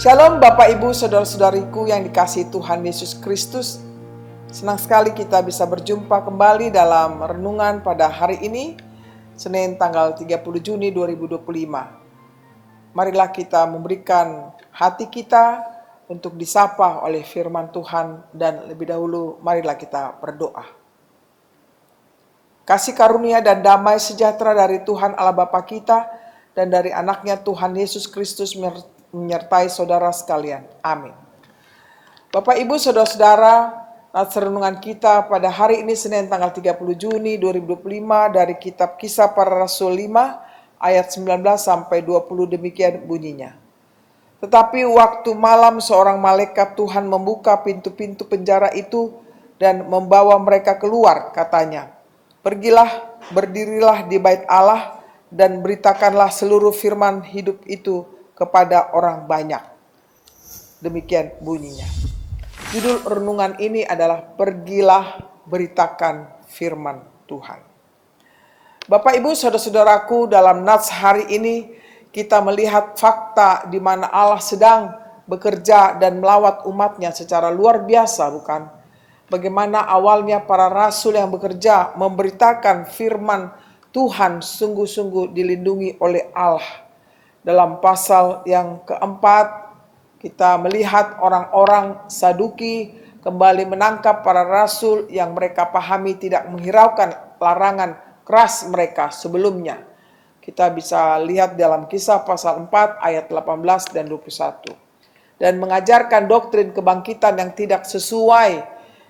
Shalom Bapak Ibu Saudara-saudariku yang dikasihi Tuhan Yesus Kristus. Senang sekali kita bisa berjumpa kembali dalam renungan pada hari ini, Senin tanggal 30 Juni 2025. Marilah kita memberikan hati kita untuk disapa oleh firman Tuhan, dan lebih dahulu marilah kita berdoa. Kasih karunia dan damai sejahtera dari Tuhan Allah Bapa kita dan dari anaknya Tuhan Yesus Kristus menyertai saudara sekalian. Amin. Bapak Ibu Saudara-saudara, renungan kita pada hari ini Senin tanggal 30 Juni 2025 dari kitab Kisah Para Rasul 5 ayat 19 sampai 20 demikian bunyinya. Tetapi waktu malam seorang malaikat Tuhan membuka pintu-pintu penjara itu dan membawa mereka keluar, katanya, "Pergilah, berdirilah di bait Allah dan beritakanlah seluruh firman hidup itu kepada orang banyak." Demikian bunyinya. Judul renungan ini adalah "Pergilah, beritakan firman Tuhan." Bapak Ibu Saudara-saudaraku, dalam nats hari ini kita melihat fakta di mana Allah sedang bekerja dan melawat umatnya secara luar biasa, bukan? Bagaimana awalnya para rasul yang bekerja memberitakan firman Tuhan sungguh-sungguh dilindungi oleh Allah. Dalam pasal yang keempat, kita melihat orang-orang Saduki kembali menangkap para rasul yang mereka pahami tidak menghiraukan larangan keras mereka sebelumnya. Kita bisa lihat dalam Kisah pasal 4 ayat 18 dan 21. Dan mengajarkan doktrin kebangkitan yang tidak sesuai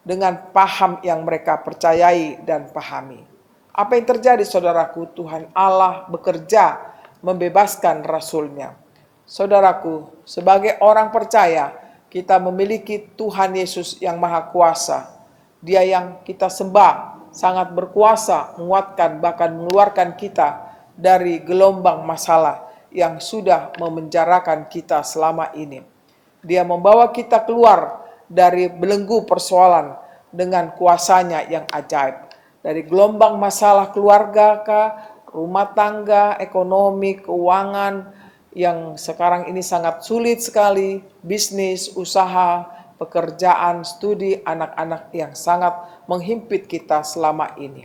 dengan paham yang mereka percayai dan pahami. Apa yang terjadi saudaraku? Tuhan Allah bekerja membebaskan rasulnya. Saudaraku, sebagai orang percaya, kita memiliki Tuhan Yesus yang Maha Kuasa. Dia yang kita sembah, sangat berkuasa menguatkan bahkan mengeluarkan kita dari gelombang masalah yang sudah memenjarakan kita selama ini. Dia membawa kita keluar dari belenggu persoalan dengan kuasanya yang ajaib. Dari gelombang masalah keluarga, rumah tangga, ekonomi, keuangan yang sekarang ini sangat sulit sekali, bisnis, usaha, pekerjaan, studi, anak-anak yang sangat menghimpit kita selama ini.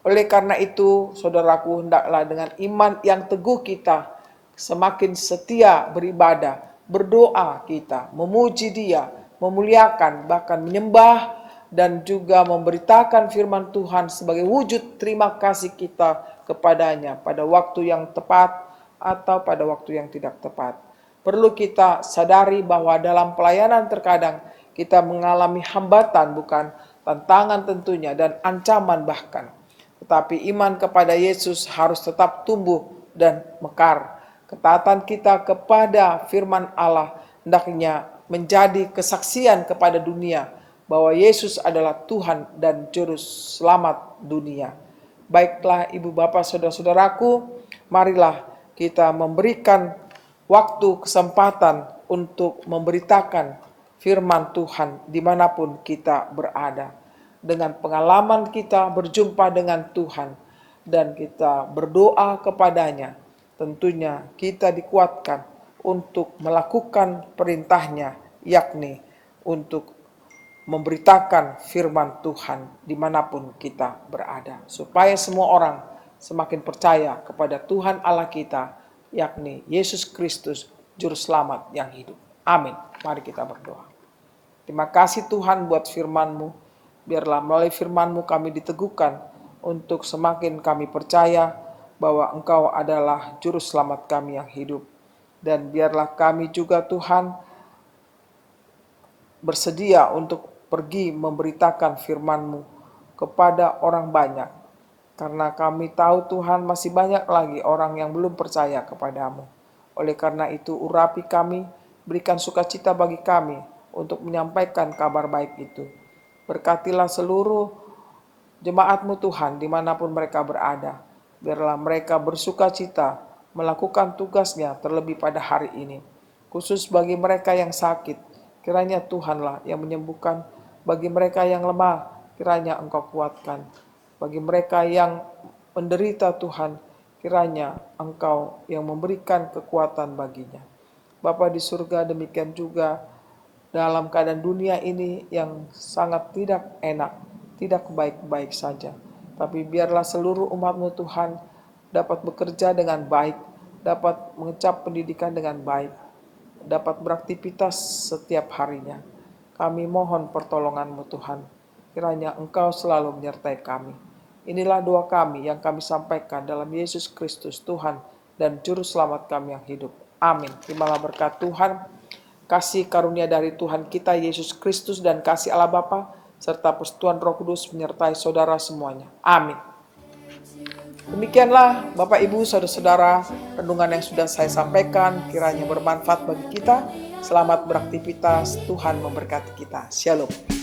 Oleh karena itu, saudaraku, hendaklah dengan iman yang teguh kita semakin setia beribadah, berdoa kita, memuji Dia, memuliakan, bahkan menyembah, dan juga memberitakan firman Tuhan sebagai wujud terima kasih kita kepadanya pada waktu yang tepat atau pada waktu yang tidak tepat. Perlu kita sadari bahwa dalam pelayanan terkadang kita mengalami hambatan, bukan tantangan tentunya, dan ancaman bahkan. Tetapi iman kepada Yesus harus tetap tumbuh dan mekar. Ketaatan kita kepada firman Allah hendaknya menjadi kesaksian kepada dunia bahwa Yesus adalah Tuhan dan Juru Selamat dunia. Baiklah Ibu Bapak Saudara-saudaraku, marilah kita memberikan waktu kesempatan untuk memberitakan firman Tuhan dimanapun kita berada. Dengan pengalaman kita berjumpa dengan Tuhan dan kita berdoa kepadanya, tentunya kita dikuatkan untuk melakukan perintahnya, yakni untuk memberitakan firman Tuhan dimanapun kita berada, supaya semua orang semakin percaya kepada Tuhan Allah kita, yakni Yesus Kristus, Juru Selamat yang hidup. Amin. Mari kita berdoa. Terima kasih Tuhan buat firman-Mu. Biarlah melalui firman-Mu kami diteguhkan untuk semakin kami percaya bahwa Engkau adalah Juru Selamat kami yang hidup. Dan biarlah kami juga Tuhan bersedia untuk pergi memberitakan firman-Mu kepada orang banyak. Karena kami tahu Tuhan masih banyak lagi orang yang belum percaya kepadamu. Oleh karena itu urapi kami, berikan sukacita bagi kami untuk menyampaikan kabar baik itu. Berkatilah seluruh jemaat-Mu Tuhan dimanapun mereka berada. Biarlah mereka bersukacita melakukan tugasnya terlebih pada hari ini. Khusus bagi mereka yang sakit, kiranya Tuhanlah yang menyembuhkan. Bagi mereka yang lemah, kiranya Engkau kuatkan. Bagi mereka yang menderita Tuhan, kiranya Engkau yang memberikan kekuatan baginya. Bapa di surga, demikian juga dalam keadaan dunia ini yang sangat tidak enak, tidak baik-baik saja. Tapi biarlah seluruh umat-Mu Tuhan dapat bekerja dengan baik, dapat mengecap pendidikan dengan baik, dapat beraktivitas setiap harinya. Kami mohon pertolongan-Mu Tuhan, kiranya Engkau selalu menyertai kami. Inilah doa kami yang kami sampaikan dalam Yesus Kristus Tuhan dan Juru Selamat kami yang hidup. Amin. Terimalah berkat Tuhan, kasih karunia dari Tuhan kita Yesus Kristus dan kasih Allah Bapa serta persekutuan Roh Kudus menyertai saudara semuanya. Amin. Demikianlah Bapak Ibu Saudara-saudara, renungan yang sudah saya sampaikan kiranya bermanfaat bagi kita. Selamat beraktivitas, Tuhan memberkati kita. Shalom.